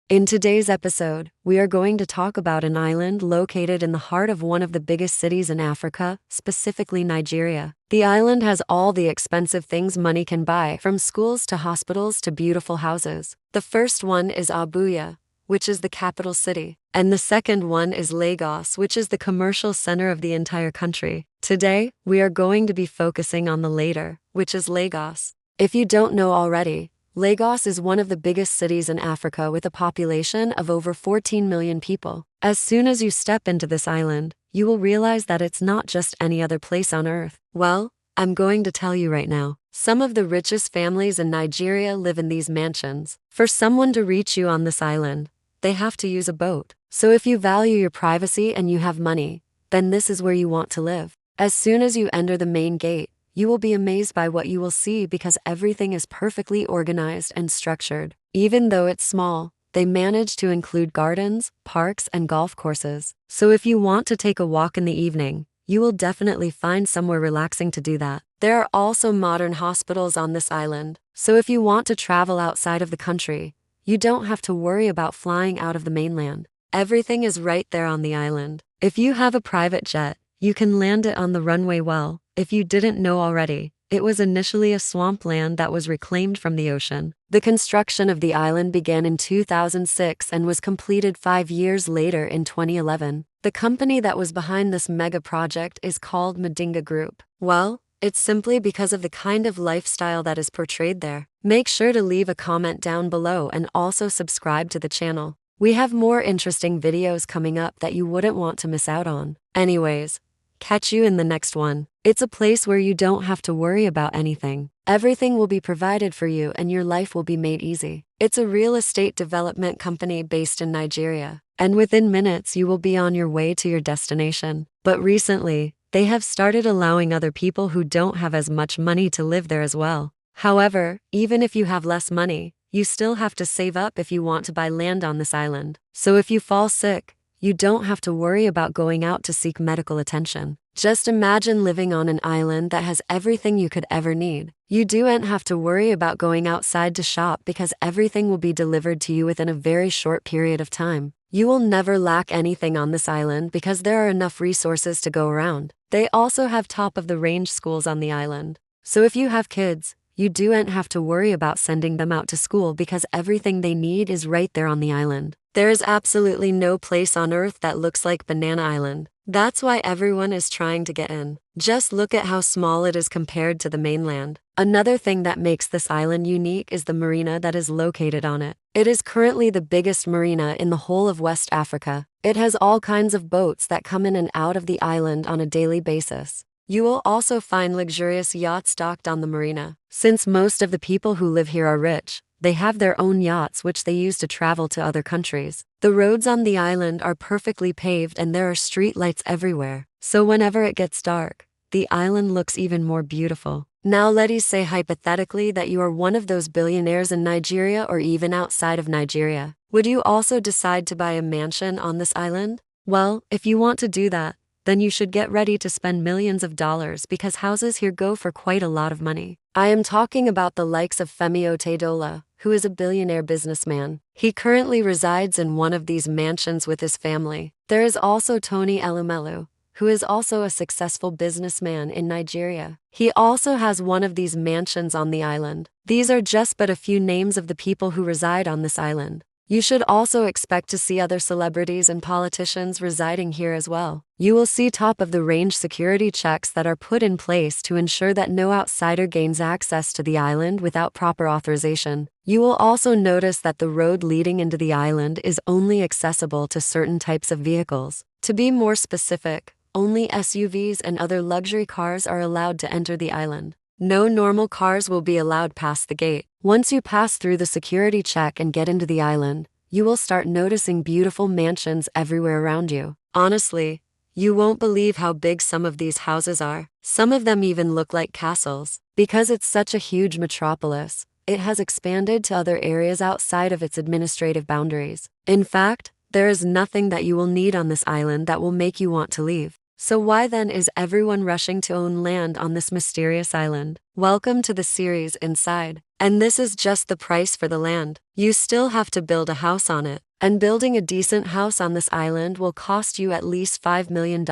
In today's episode, we are going to talk about an island located in the heart of one of the biggest cities in Africa, specifically Nigeria. The island has all the expensive things money can buy, from schools to hospitals to beautiful houses. The first one is Abuja, which is the capital city, and the second one is Lagos, which is the commercial center of the entire country. Today, we are going to be focusing on the latter, which is Lagos. If you don't know already, Lagos is one of the biggest cities in Africa with a population of over 14 million people. As soon as you step into this island, you will realize that it's not just any other place on earth. Well, I'm going to tell you right now. Some of the richest families in Nigeria live in these mansions. For someone to reach you on this island, they have to use a boat. So if you value your privacy and you have money, then this is where you want to live. As soon as you enter the main gate, you will be amazed by what you will see because everything is perfectly organized and structured. Even though it's small, they manage to include gardens, parks, and golf courses. So if you want to take a walk in the evening, you will definitely find somewhere relaxing to do that. There are also modern hospitals on this island. So if you want to travel outside of the country, you don't have to worry about flying out of the mainland. Everything is right there on the island. If you have a private jet, you can land it on the runway well. If you didn't know already, it was initially a swampland that was reclaimed from the ocean. The construction of the island began in 2006 and was completed 5 years later in 2011. The company that was behind this mega project is called Madinga Group. Well, it's simply because of the kind of lifestyle that is portrayed there. Make sure to leave a comment down below and also subscribe to the channel. We have more interesting videos coming up that you wouldn't want to miss out on. Anyways, catch you in the next one. It's a place where you don't have to worry about anything. Everything will be provided for you and your life will be made easy. It's a real estate development company based in Nigeria, and within minutes you will be on your way to your destination. But recently, they have started allowing other people who don't have as much money to live there as well. However, even if you have less money, you still have to save up if you want to buy land on this island. So if you fall sick, you don't have to worry about going out to seek medical attention. Just imagine living on an island that has everything you could ever need. You don't have to worry about going outside to shop because everything will be delivered to you within a very short period of time. You will never lack anything on this island because there are enough resources to go around. They also have top-of-the-range schools on the island. So if you have kids, you don't have to worry about sending them out to school because everything they need is right there on the island. There is absolutely no place on earth that looks like Banana Island. That's why everyone is trying to get in. Just look at how small it is compared to the mainland. Another thing that makes this island unique is the marina that is located on it. It is currently the biggest marina in the whole of West Africa. It has all kinds of boats that come in and out of the island on a daily basis. You will also find luxurious yachts docked on the marina. Since most of the people who live here are rich, they have their own yachts which they use to travel to other countries. The roads on the island are perfectly paved and there are street lights everywhere. So whenever it gets dark, the island looks even more beautiful. Now let's say hypothetically that you are one of those billionaires in Nigeria or even outside of Nigeria. Would you also decide to buy a mansion on this island? Well, if you want to do that, then you should get ready to spend millions of dollars because houses here go for quite a lot of money. I am talking about the likes of Femi Otedola, who is a billionaire businessman. He currently resides in one of these mansions with his family. There is also Tony Elumelu, who is also a successful businessman in Nigeria. He also has one of these mansions on the island. These are just but a few names of the people who reside on this island. You should also expect to see other celebrities and politicians residing here as well. You will see top-of-the-range security checks that are put in place to ensure that no outsider gains access to the island without proper authorization. You will also notice that the road leading into the island is only accessible to certain types of vehicles. To be more specific, only SUVs and other luxury cars are allowed to enter the island. No normal cars will be allowed past the gate. Once you pass through the security check and get into the island, you will start noticing beautiful mansions everywhere around you. Honestly, you won't believe how big some of these houses are. Some of them even look like castles. Because it's such a huge metropolis, it has expanded to other areas outside of its administrative boundaries. In fact, there is nothing that you will need on this island that will make you want to leave. So why then is everyone rushing to own land on this mysterious island? Welcome to the series Inside. And this is just the price for the land. You still have to build a house on it. And building a decent house on this island will cost you at least $5 million.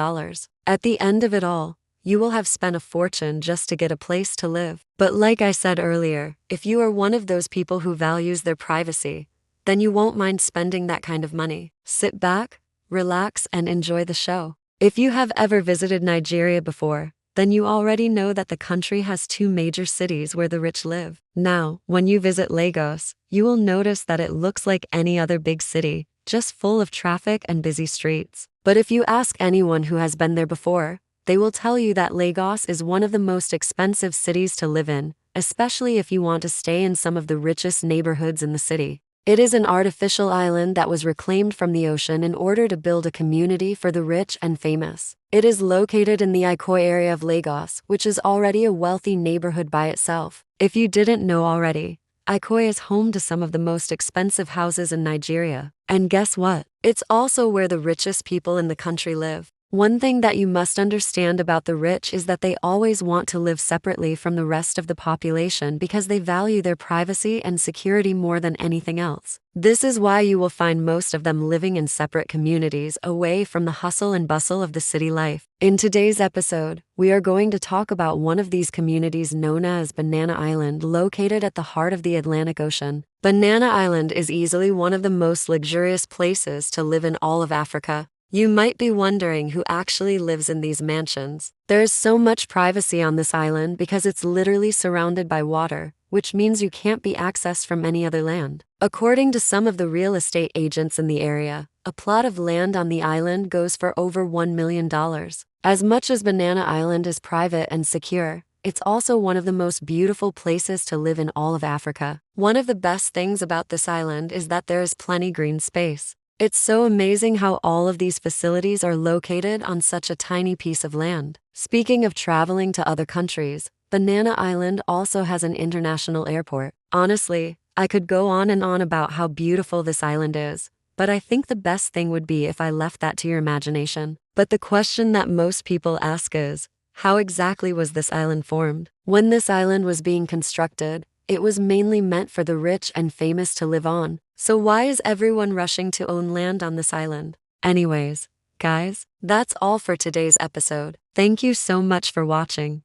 At the end of it all, you will have spent a fortune just to get a place to live. But like I said earlier, if you are one of those people who values their privacy, then you won't mind spending that kind of money. Sit back, relax, and enjoy the show. If you have ever visited Nigeria before, then you already know that the country has two major cities where the rich live. Now, when you visit Lagos, you will notice that it looks like any other big city, just full of traffic and busy streets. But if you ask anyone who has been there before, they will tell you that Lagos is one of the most expensive cities to live in, especially if you want to stay in some of the richest neighborhoods in the city. It is an artificial island that was reclaimed from the ocean in order to build a community for the rich and famous. It is located in the Ikoyi area of Lagos, which is already a wealthy neighborhood by itself. If you didn't know already, Ikoyi is home to some of the most expensive houses in Nigeria. And guess what? It's also where the richest people in the country live. One thing that you must understand about the rich is that they always want to live separately from the rest of the population because they value their privacy and security more than anything else. This is why you will find most of them living in separate communities away from the hustle and bustle of the city life. In today's episode, we are going to talk about one of these communities known as Banana Island, located at the heart of the Atlantic Ocean. Banana Island is easily one of the most luxurious places to live in all of Africa. You might be wondering who actually lives in these mansions. There is so much privacy on this island because it's literally surrounded by water, which means you can't be accessed from any other land. According to some of the real estate agents in the area, a plot of land on the island goes for over $1 million. As much as Banana Island is private and secure, it's also one of the most beautiful places to live in all of Africa. One of the best things about this island is that there is plenty green space. It's so amazing how all of these facilities are located on such a tiny piece of land. Speaking of traveling to other countries, Banana Island also has an international airport. Honestly, I could go on and on about how beautiful this island is, but I think the best thing would be if I left that to your imagination. But the question that most people ask is, how exactly was this island formed? When this island was being constructed, it was mainly meant for the rich and famous to live on. So why is everyone rushing to own land on this island? Anyways, guys, that's all for today's episode. Thank you so much for watching.